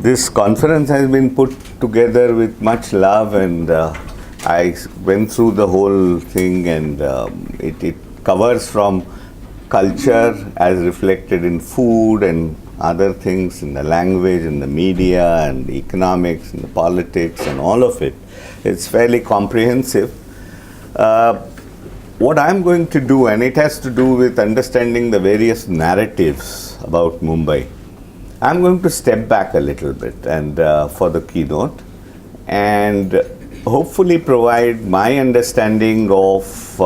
This conference has been put together with much love, and I went through the whole thing, and it covers from culture as reflected in food and other things, in the language, in the media, and the economics, and the politics, and all of it. It's fairly comprehensive. What I'm going to do, and it has to do with understanding the various narratives about Mumbai. I'm going to step back a little bit and for the keynote, and hopefully provide my understanding of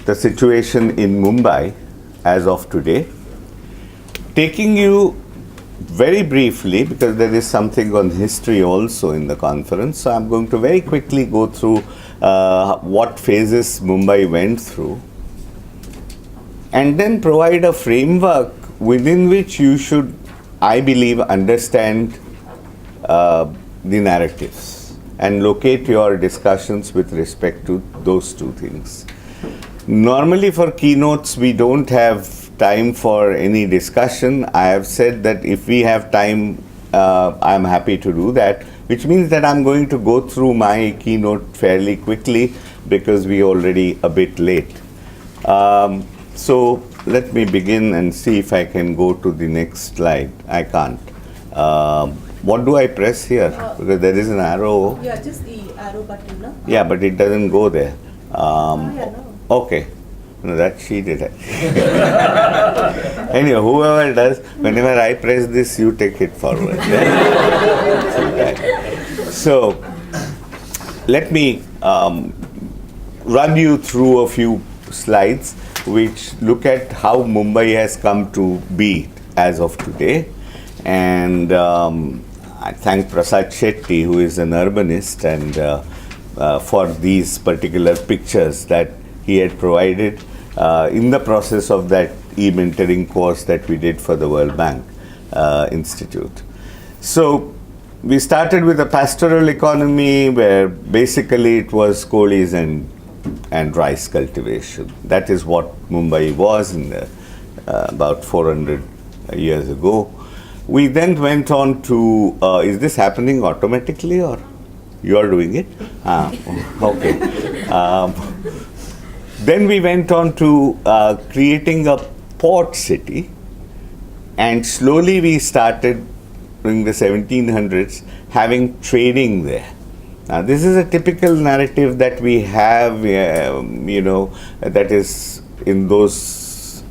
the situation in Mumbai as of today, taking you very briefly, because there is something on history also in the conference, so I'm going to very quickly go through what phases Mumbai went through, and then provide a framework within which you should, I believe, understand the narratives and locate your discussions with respect to those two things. Normally for keynotes, we don't have time for any discussion. I have said that if we have time, I'm happy to do that, which means that I'm going to go through my keynote fairly quickly because we're already a bit late. So let me begin and see if I can go to the next slide. I can't. What do I press here? Because there is an arrow. Yeah, just the arrow button. No? Yeah, but it doesn't go there. No. Okay. No, that she did it. Anyway, whoever does, whenever I press this, you take it forward. So, let me run you through a few slides which look at how Mumbai has come to be as of today. And I thank Prasad Shetty, who is an urbanist, and for these particular pictures that he had provided in the process of that e-mentoring course that we did for the World Bank Institute. So we started with a pastoral economy where basically it was coolies and rice cultivation. That is what Mumbai was in the, about 400 years ago. We then went on to, is this happening automatically or you are doing it? Okay. Then we went on to creating a port city, and slowly we started during the 1700s having trading there. Now this is a typical narrative that we have, that is in those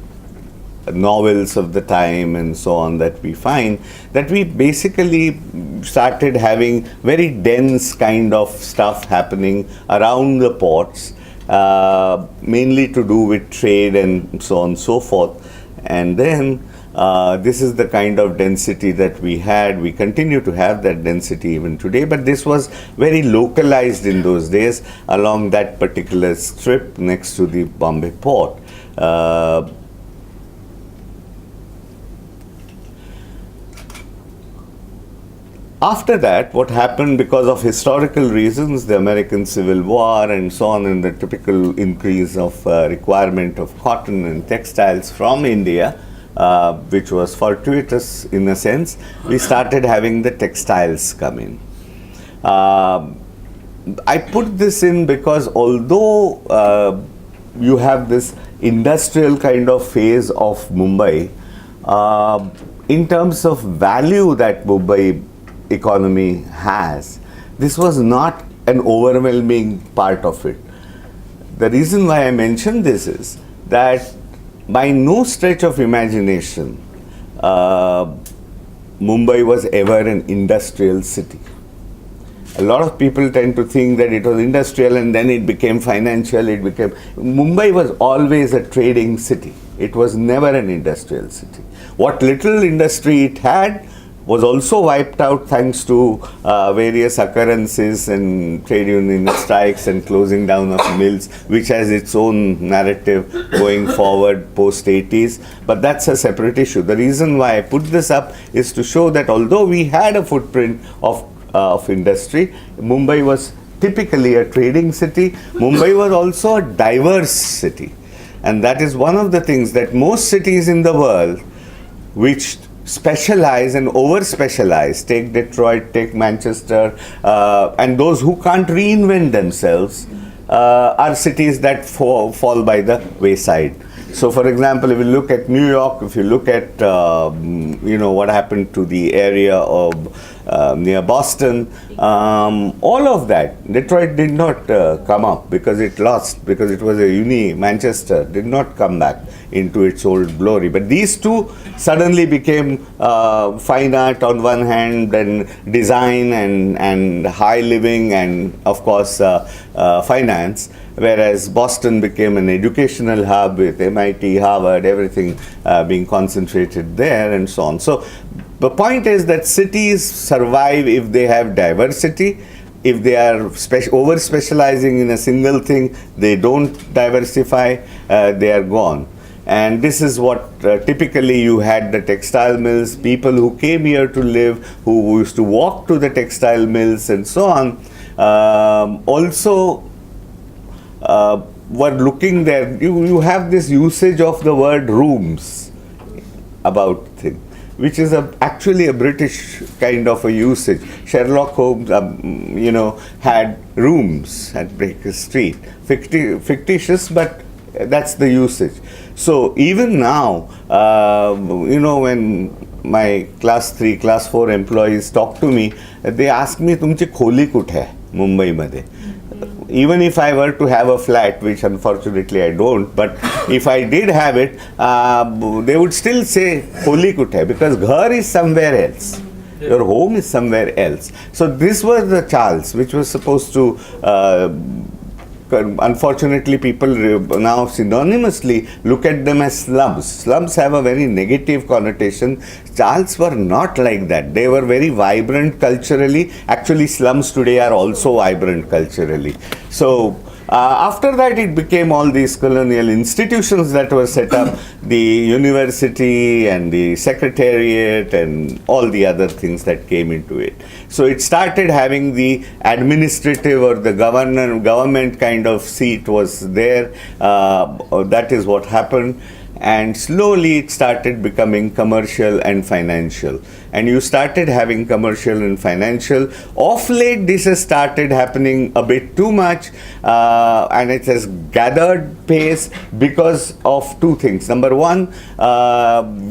novels of the time and so on, that we find that we basically started having very dense kind of stuff happening around the ports, mainly to do with trade and so on and so forth. And then this is the kind of density that we had. We continue to have that density even today, but this was very localized in those days along that particular strip next to the Bombay port. After that, what happened, because of historical reasons, the American Civil War and so on, and the typical increase of requirement of cotton and textiles from India, which was fortuitous in a sense, we started having the textiles come in. I put this in because although you have this industrial kind of phase of Mumbai, in terms of value that Mumbai economy has, this was not an overwhelming part of it. The reason why I mention this is that by no stretch of imagination, Mumbai was ever an industrial city. A lot of people tend to think that it was industrial and then it became financial, Mumbai was always a trading city. It was never an industrial city. What little industry it had was also wiped out thanks to various occurrences and trade union strikes and closing down of mills, which has its own narrative going forward post-80s. But that's a separate issue. The reason why I put this up is to show that although we had a footprint of industry, Mumbai was typically a trading city. Mumbai was also a diverse city. And that is one of the things that most cities in the world which specialize and over specialize. Take Detroit, take Manchester, and those who can't reinvent themselves are cities that fall by the wayside. So, for example, if you look at New York, if you look at what happened to the area of near Boston, all of that, Detroit did not come up because it lost, because it was a Manchester did not come back into its old glory. But these two suddenly became fine art on one hand, and design and high living, and of course finance. Whereas Boston became an educational hub with MIT, Harvard, everything being concentrated there, and so on. So the point is that cities survive if they have diversity. If they are over specializing in a single thing, they don't diversify, they are gone. And this is what typically you had the textile mills, people who came here to live, who used to walk to the textile mills and so on, also were looking there. You have this usage of the word rooms about things, which is actually a British kind of a usage. Sherlock Holmes, had rooms at Baker Street. Fictitious, but that's the usage. So even now, when my class 3, class 4 employees talk to me, they ask me, "Tumchi kholi kuthe hai Mumbai madhe?" Even if I were to have a flat, which unfortunately I don't, but if I did have it, they would still say kholi kuthe hai, because ghar is somewhere else. Your home is somewhere else. So this was the Charles, which was supposed to unfortunately, people now synonymously look at them as slums. Slums have a very negative connotation. Charles were not like that. They were very vibrant culturally. Actually, slums today are also vibrant culturally. So, after that, it became all these colonial institutions that were set up, the university and the secretariat and all the other things that came into it. So it started having the administrative or the government kind of seat was there. That is what happened. And slowly it started becoming commercial and financial. And you started having commercial and financial. Of late, this has started happening a bit too much, and it has gathered pace because of two things. Number one,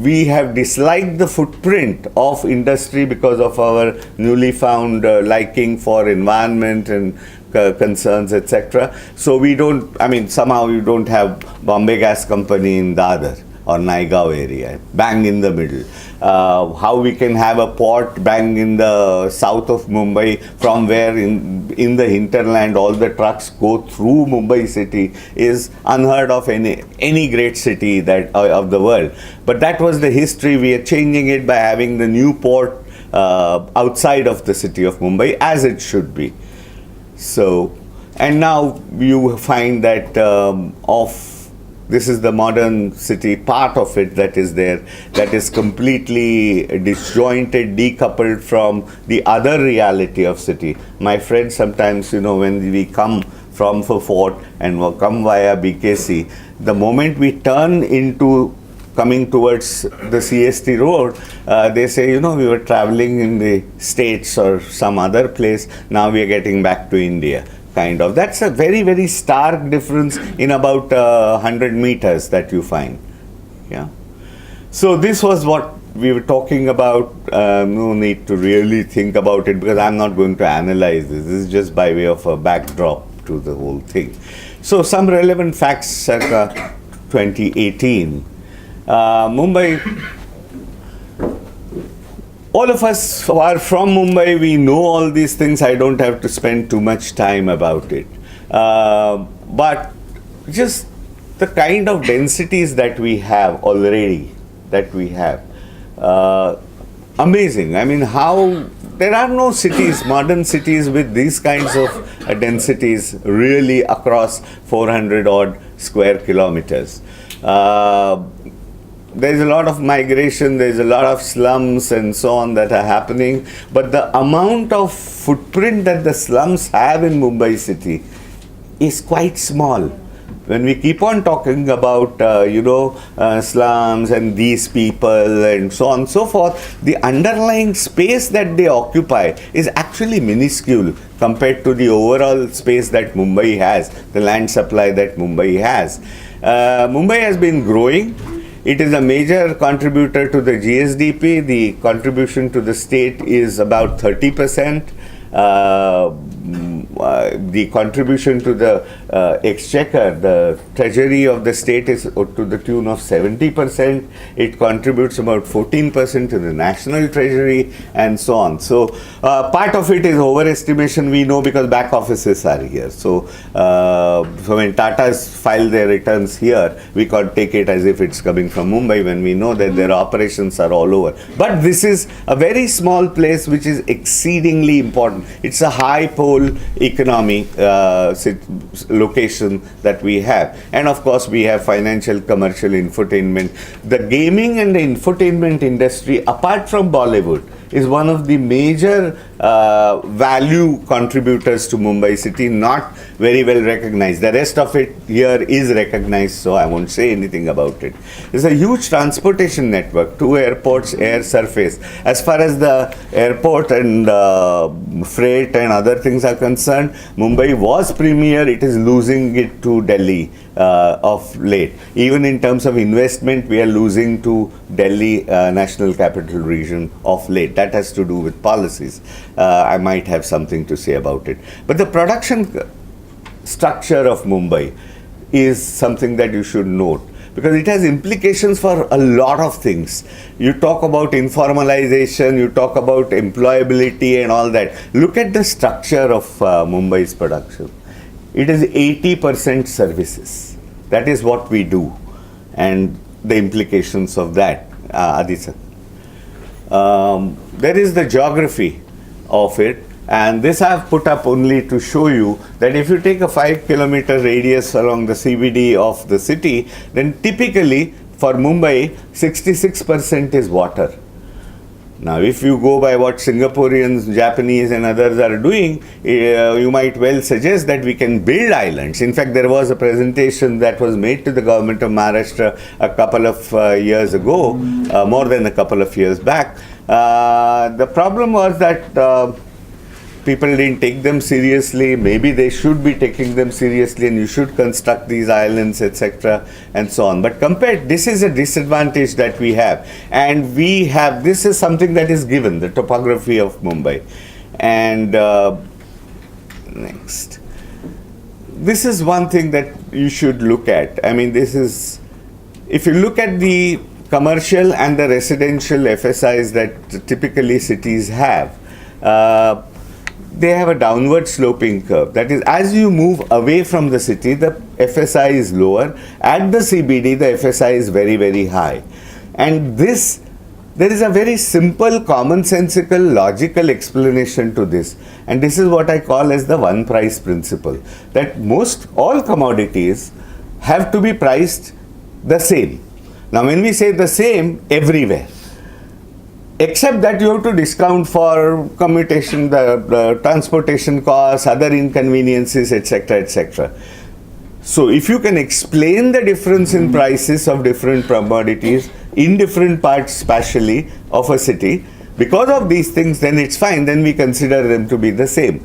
we have disliked the footprint of industry because of our newly found liking for environment and concerns, etc. So we don't, somehow you don't have Bombay Gas Company in Dadar or Naigaon area, bang in the middle. How we can have a port bang in the south of Mumbai, from where in the hinterland all the trucks go through Mumbai city, is unheard of any great city that of the world. But that was the history. We are changing it by having the new port outside of the city of Mumbai, as it should be. So, and now you find that this is the modern city, part of it that is there, that is completely disjointed, decoupled from the other reality of city. My friends sometimes, when we come from the fort and come via BKC, the moment we turn into coming towards the CST road, they say, we were traveling in the States or some other place, now we are getting back to India, kind of. That's a very, very stark difference in about 100 meters that you find. Yeah. So this was what we were talking about. No need to really think about it, because I'm not going to analyze this. This is just by way of a backdrop to the whole thing. So some relevant facts circa 2018. Mumbai, all of us who are from Mumbai, we know all these things. I don't have to spend too much time about it. But just the kind of densities that we have already, amazing. How there are no cities, modern cities with these kinds of densities really across 400 odd square kilometers. There's a lot of migration, there's a lot of slums and so on that are happening, but the amount of footprint that the slums have in Mumbai city is quite small. when we keep on talking about, slums and these people and so on and so forth, the underlying space that they occupy is actually minuscule compared to the overall space that Mumbai has, the land supply that Mumbai has. Mumbai has been growing. It is a major contributor to the GSDP. The contribution to the state is about 30%. The contribution to the exchequer, the treasury of the state, is to the tune of 70%. It contributes about 14% to the national treasury and so on. So part of it is overestimation, we know, because back offices are here. So when Tatas file their returns here, we can't take it as if it's coming from Mumbai when we know that their operations are all over. But this is a very small place which is exceedingly important. It's a high pole economy location that we have, and of course we have financial, commercial, infotainment. The gaming and the infotainment industry, apart from Bollywood, is one of the major value contributors to Mumbai city, not very well recognized. The rest of it here is recognized, so I won't say anything about it. There's a huge transportation network, 2 airports, air, surface. As far as the airport and freight and other things are concerned, Mumbai was premier. It is losing it to Delhi of late. Even in terms of investment, we are losing to Delhi National Capital Region of late. That has to do with policies. I might have something to say about it. But the production structure of Mumbai is something that you should note, because it has implications for a lot of things. You talk about informalization, you talk about employability and all that. Look at the structure of Mumbai's production. It is 80% services. That is what we do, and the implications of that. Aditya. There is the geography of it, and this I have put up only to show you that if you take a 5-kilometer radius along the CBD of the city, then typically for Mumbai 66% is water. Now if you go by what Singaporeans, Japanese and others are doing, you might well suggest that we can build islands. In fact, there was a presentation that was made to the government of Maharashtra a couple of years ago, more than a couple of years back. The problem was that people didn't take them seriously. Maybe they should be taking them seriously, and you should construct these islands, etc. and so on. But compared, this is a disadvantage that we have, and this is something that is given, the topography of Mumbai. And next, this is one thing that you should look at. I mean, this is, if you look at the commercial and the residential FSIs that typically cities have, they have a downward sloping curve. That is, as you move away from the city, the FSI is lower. At the CBD, the FSI is very, very high. And there is a very simple, commonsensical, logical explanation to this. And this is what I call as the one price principle. That all commodities have to be priced the same. Now, when we say the same, everywhere, except that you have to discount for commutation, the transportation costs, other inconveniences, etc., etc. So if you can explain the difference in prices of different commodities in different parts spatially of a city, because of these things, then it's fine, then we consider them to be the same.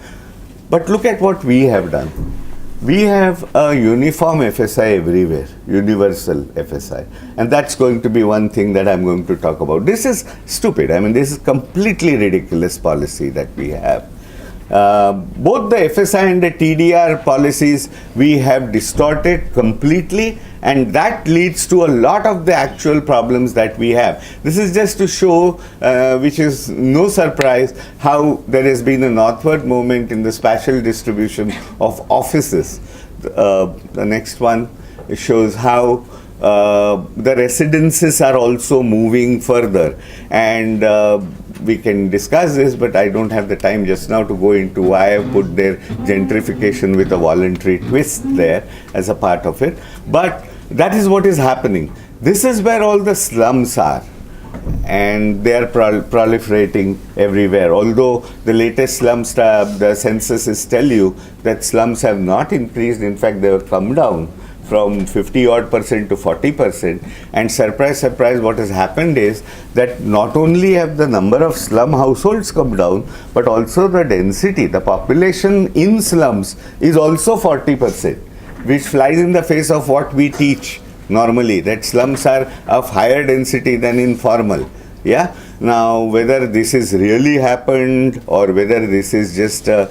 But look at what we have done. We have a uniform FSI everywhere, universal FSI. And that's going to be one thing that I'm going to talk about. This is stupid. I mean, this is completely ridiculous policy that we have. Both the FSI and the TDR policies we have distorted completely, and that leads to a lot of the actual problems that we have. This is just to show, which is no surprise, how there has been a northward movement in the spatial distribution of offices. The next one shows how the residences are also moving further, and we can discuss this, but I don't have the time just now to go into why I put their gentrification with a voluntary twist there as a part of it. But that is what is happening. This is where all the slums are, and they are proliferating everywhere. Although the latest slums, the censuses tell you that slums have not increased, in fact they have come down from 50 odd percent to 40%. And surprise, surprise, what has happened is that not only have the number of slum households come down, but also the density, the population in slums is also 40%, which flies in the face of what we teach normally, that slums are of higher density than informal. Yeah. Now, whether this is really happened or whether this is just a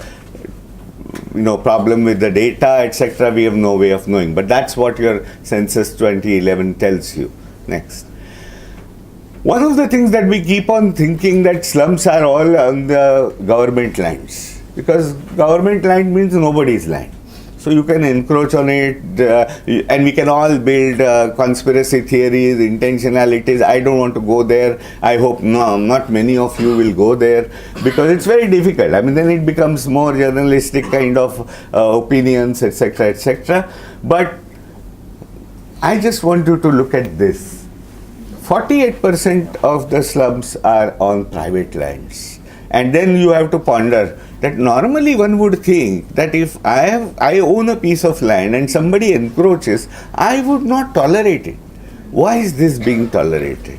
problem with the data, etc., we have no way of knowing. But that's what your census 2011 tells you. Next. One of the things that we keep on thinking that slums are all on the government lands, because government land means nobody's land. So you can encroach on it, and we can all build conspiracy theories, intentionalities. I don't want to go there. I hope not many of you will go there, because it's very difficult. I mean, then it becomes more journalistic kind of opinions, etc., etc. But I just want you to look at this. 48% of the slums are on private lands. And then you have to ponder that normally one would think that if I own a piece of land and somebody encroaches, I would not tolerate it. Why is this being tolerated?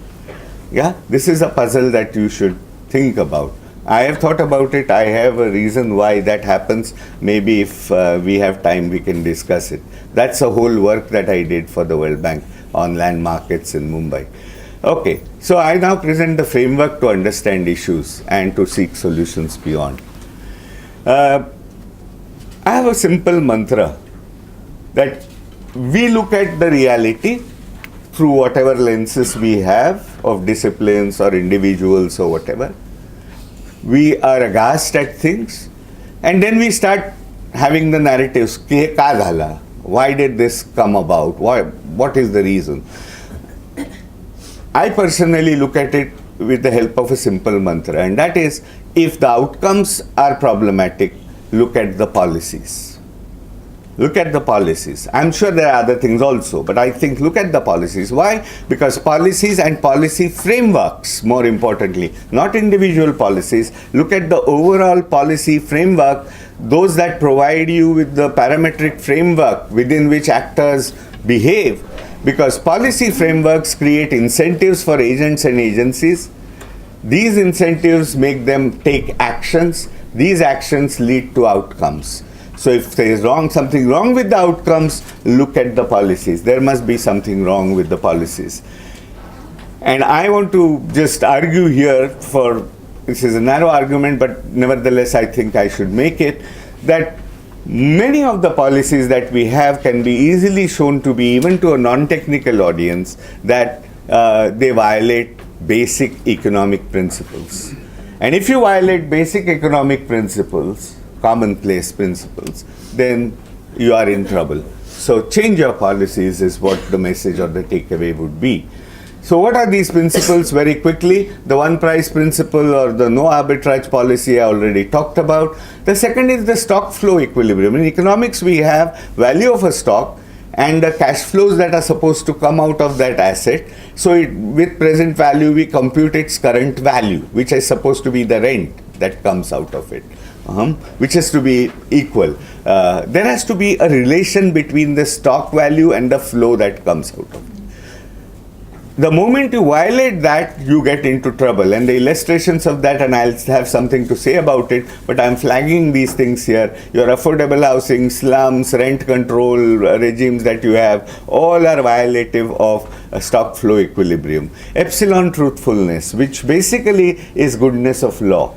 Yeah, this is a puzzle that you should think about. I have thought about it. I have a reason why that happens. Maybe if we have time, we can discuss it. That's a whole work that I did for the World Bank on land markets in Mumbai. Okay, so I now present the framework to understand issues and to seek solutions beyond. I have a simple mantra that we look at the reality through whatever lenses we have of disciplines or individuals or whatever. We are aghast at things, and then we start having the narratives. Ke ka dhala? Why did this come about? What is the reason? I personally look at it with the help of a simple mantra, and that is, if the outcomes are problematic, look at the policies. Look at the policies. I'm sure there are other things also, but I think look at the policies. Why? Because policies and policy frameworks, more importantly, not individual policies, look at the overall policy framework, those that provide you with the parametric framework within which actors behave. Because policy frameworks create incentives for agents and agencies. These incentives make them take actions. These actions lead to outcomes. So if there is something wrong with the outcomes, look at the policies. There must be something wrong with the policies. And I want to just argue here this is a narrow argument, but nevertheless I think I should make it, that many of the policies that we have can be easily shown to be, even to a non-technical audience, that they violate basic economic principles. And if you violate basic economic principles, commonplace principles, then you are in trouble. So change your policies is what the message or the takeaway would be. So what are these principles? Very quickly, the one price principle or the no arbitrage policy I already talked about. The second is the stock flow equilibrium. In economics, we have value of a stock and the cash flows that are supposed to come out of that asset. So with present value, we compute its current value, which is supposed to be the rent that comes out of it, which has to be equal. There has to be a relation between the stock value and the flow that comes out of it. The moment you violate that, you get into trouble. And the illustrations of that, and I'll have something to say about it, but I'm flagging these things here. Your affordable housing, slums, rent control regimes that you have, all are violative of a stock flow equilibrium. Epsilon truthfulness, which basically is goodness of law,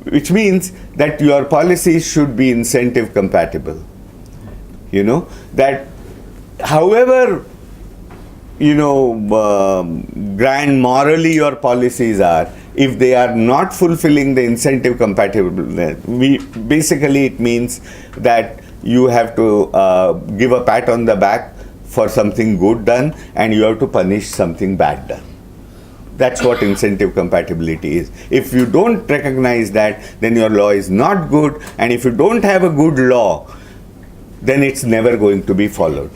which means that your policies should be incentive compatible. That however grand morally your policies are, if they are not fulfilling the incentive compatibleness, basically it means that you have to give a pat on the back for something good done and you have to punish something bad done. That's what incentive compatibility is. If you don't recognize that, then your law is not good, and if you don't have a good law, then it's never going to be followed.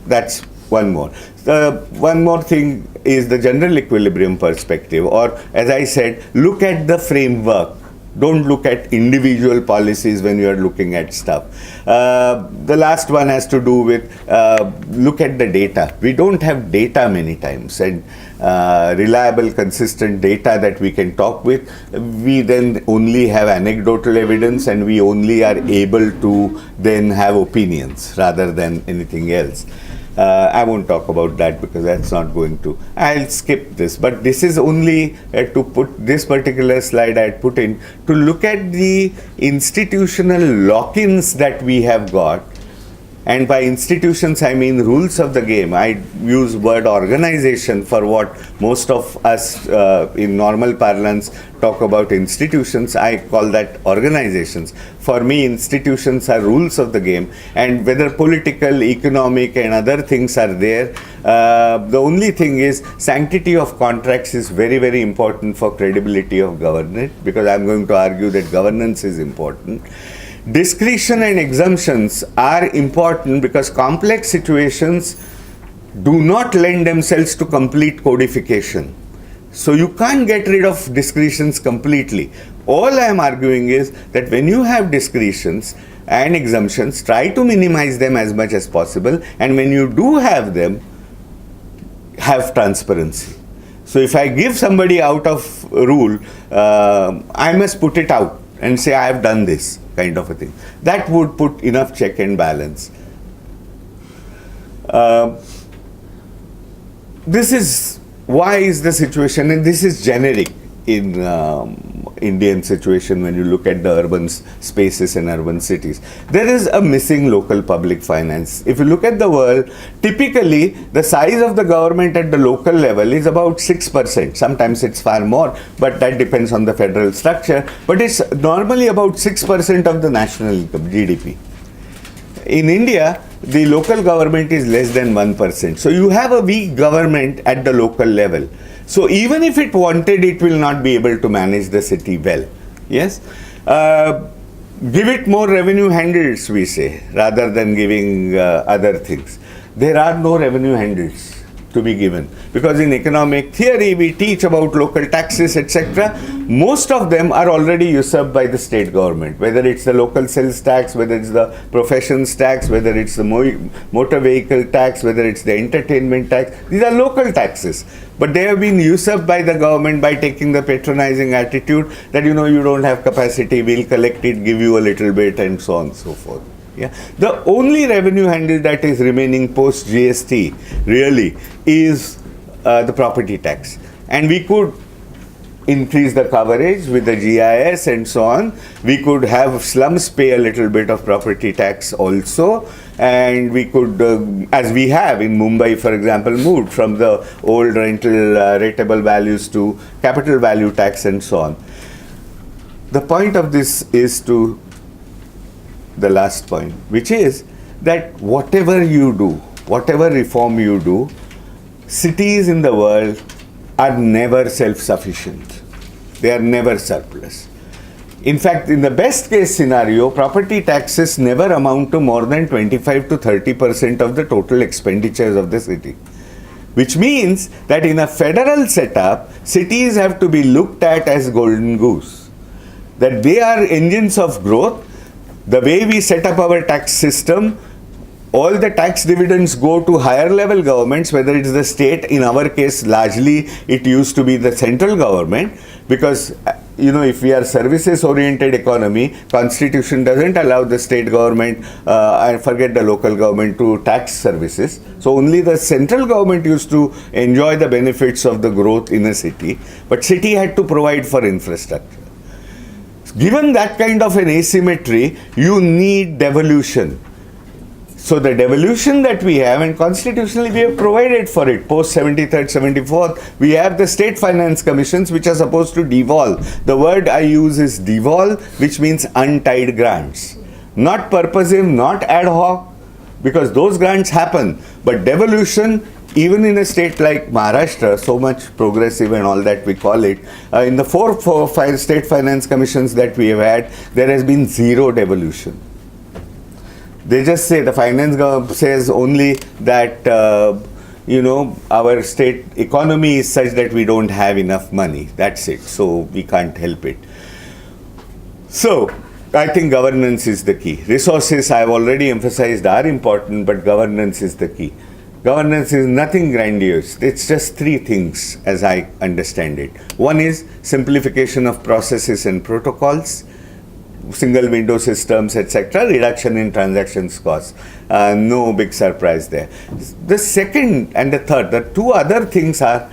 That's one more. One more thing is the general equilibrium perspective, or as I said, look at the framework Don't look at individual policies when you are looking at stuff. The last one has to do with look at the data. We don't have data many times, and reliable, consistent data that we can talk with. We then only have anecdotal evidence, and we only are able to then have opinions rather than anything else. I won't talk about that because that's not going to. I'll skip this, but this is only to put this particular slide I had put in to look at the institutional lock-ins that we have got. And by institutions, I mean rules of the game. I use word organization for what most of us in normal parlance talk about institutions. I call that organizations. For me, institutions are rules of the game. And whether political, economic, and other things are there, the only thing is sanctity of contracts is very, very important for credibility of government, because I'm going to argue that governance is important. Discretion and exemptions are important because complex situations do not lend themselves to complete codification. So you can't get rid of discretions completely. All I am arguing is that when you have discretions and exemptions, try to minimize them as much as possible, and when you do have them, have transparency. So if I give somebody out of rule, I must put it out and say I have done this, kind of a thing. That would put enough check and balance. This is why is the situation, and this is generic in Indian situation when you look at the urban spaces and urban cities. There is a missing local public finance. If you look at the world, typically the size of the government at the local level is about 6%. Sometimes it's far more, but that depends on the federal structure. But it's normally about 6% of the national income, GDP. In India, the local government is less than 1%. So you have a weak government at the local level. So even if it wanted, it will not be able to manage the city well. Yes? Give it more revenue handles, we say, rather than giving other things. There are no revenue handles to be given, because in economic theory we teach about local taxes, etc. Most of them are already usurped by the state government, whether it's the local sales tax, whether it's the professions tax, whether it's the motor vehicle tax, whether it's the entertainment tax. These are local taxes, but they have been usurped by the government by taking the patronizing attitude that, you know, you don't have capacity, we'll collect it, give you a little bit, and so on and so forth. Yeah. The only revenue handle that is remaining post GST really is the property tax, and we could increase the coverage with the GIS and so on. We could have slums pay a little bit of property tax also, and we could, as we have in Mumbai, for example, moved from the old rental rateable values to capital value tax and so on. The point of this is to the last point, which is that whatever you do, whatever reform you do, cities in the world are never self-sufficient. They are never surplus. In fact, in the best case scenario, property taxes never amount to more than 25 to 30% of the total expenditures of the city. Which means that in a federal setup, cities have to be looked at as golden goose. That they are engines of growth. The way we set up our tax system, all the tax dividends go to higher level governments, whether it is the state. In our case, largely it used to be the central government, because you know, if we are services oriented economy, constitution doesn't allow the state government, I forget the local government, to tax services. So only the central government used to enjoy the benefits of the growth in a city, but city had to provide for infrastructure. Given that kind of an asymmetry, you need devolution. So the devolution that we have, and constitutionally we have provided for it, post 73rd, 74th, we have the state finance commissions which are supposed to devolve. The word I use is devolve, which means untied grants. Not purposive, not ad hoc, because those grants happen. But devolution, even in a state like Maharashtra, so much progressive and all that we call it, in the 4 or 5 state finance commissions that we have had, there has been zero devolution. They just say, the finance government says only that, you know, our state economy is such that we don't have enough money. That's it. So we can't help it. So, I think governance is the key. Resources, I have already emphasized, are important, but governance is the key. Governance is nothing grandiose. It's just three things as I understand it. One is simplification of processes and protocols, single window systems, etc., reduction in transactions costs. No big surprise there. The second and the third, the two other things are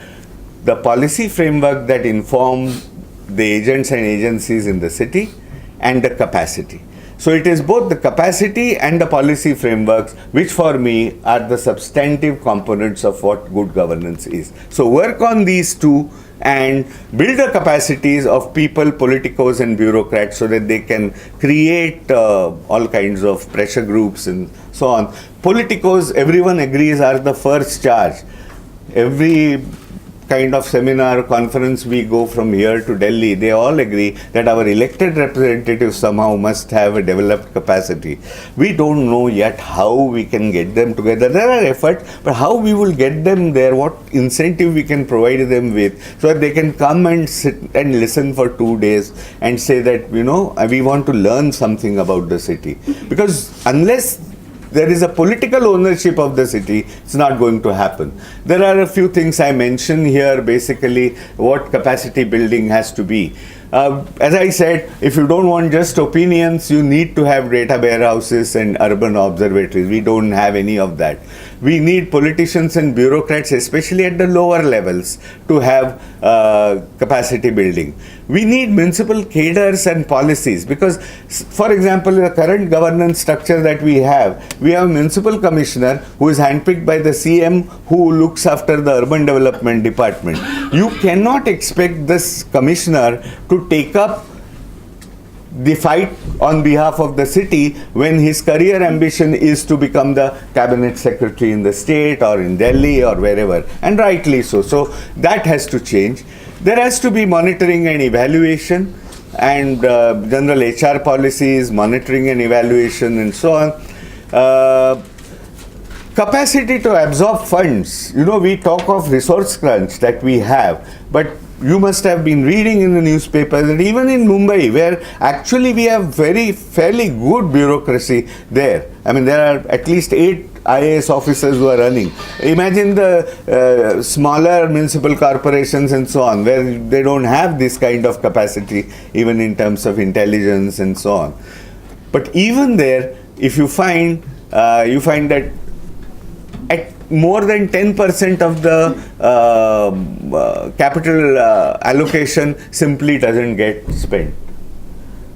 the policy framework that inform the agents and agencies in the city and the capacity. So it is both the capacity and the policy frameworks which for me are the substantive components of what good governance is. So work on these two and build the capacities of people, politicos and bureaucrats so that they can create all kinds of pressure groups and so on. Politicos, everyone agrees, are the first charge. Every kind of seminar, conference we go from here to Delhi, they all agree that our elected representatives somehow must have a developed capacity. We don't know yet how we can get them together. There are efforts, but how we will get them there, what incentive we can provide them with, so that they can come and sit and listen for 2 days and say that, you know, we want to learn something about the city. Because unless there is a political ownership of the city, it's not going to happen. There are a few things I mention here, basically what capacity building has to be. As I said, if you don't want just opinions, you need to have data warehouses and urban observatories. We don't have any of that. We need politicians and bureaucrats, especially at the lower levels, to have capacity building. We need municipal cadres and policies because, for example, the current governance structure that we have a municipal commissioner who is handpicked by the CM who looks after the urban development department. You cannot expect this commissioner to take up the fight on behalf of the city when his career ambition is to become the cabinet secretary in the state or in Delhi or wherever, and rightly so. So that has to change. There has to be monitoring and evaluation and general HR policies, monitoring and evaluation and so on. Capacity to absorb funds. You know, we talk of resource crunch that we have, but you must have been reading in the newspapers that even in Mumbai, where actually we have fairly good bureaucracy there. I mean, there are at least 8 IAS officers who are running. Imagine the smaller municipal corporations and so on, where they don't have this kind of capacity, even in terms of intelligence and so on. But even there, if you find that at more than 10% of the capital allocation simply doesn't get spent.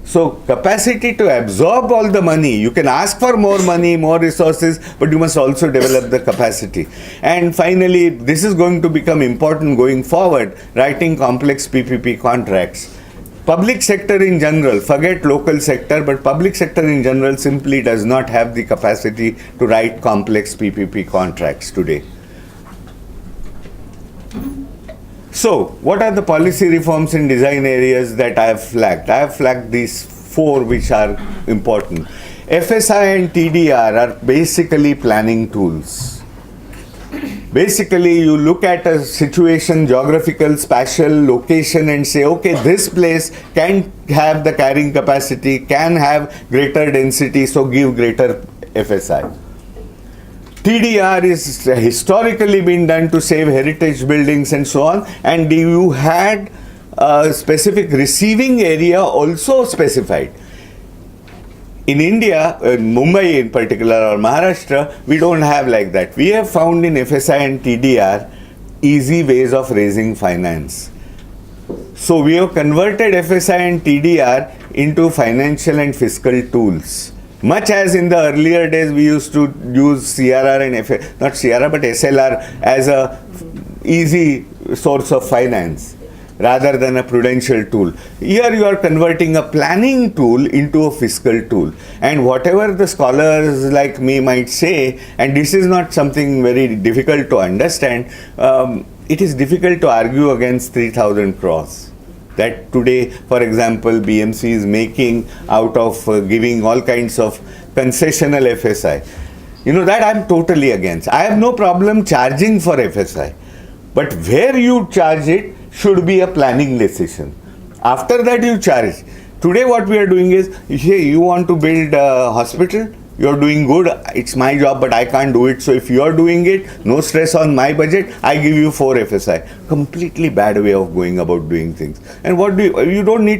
So capacity to absorb all the money, you can ask for more money, more resources, but you must also develop the capacity. And finally, this is going to become important going forward, writing complex PPP contracts. Public sector in general, forget local sector, but public sector in general simply does not have the capacity to write complex PPP contracts today. So, what are the policy reforms in design areas that I have flagged? I have flagged these 4 which are important. FSI and TDR are basically planning tools. Basically, you look at a situation, geographical, spatial, location, and say, okay, this place can have the carrying capacity, can have greater density, so give greater FSI. TDR is historically been done to save heritage buildings and so on, and you had a specific receiving area also specified. In India, in Mumbai in particular or Maharashtra, we don't have like that. We have found in FSI and TDR easy ways of raising finance. So we have converted FSI and TDR into financial and fiscal tools. Much as in the earlier days we used to use CRR and not CRR but SLR as a easy source of finance rather than a prudential tool. Here you are converting a planning tool into a fiscal tool. And whatever the scholars like me might say, and this is not something very difficult to understand, it is difficult to argue against 3,000 crores. That today, for example, BMC is making out of giving all kinds of concessional FSI. You know, that I'm totally against. I have no problem charging for FSI. But where you charge it should be a planning decision. After that you charge. Today what we are doing is, hey, you want to build a hospital? You're doing good, it's my job, but I can't do it. So if you're doing it, no stress on my budget, I give you 4 FSI. Completely bad way of going about doing things. And what do you don't need to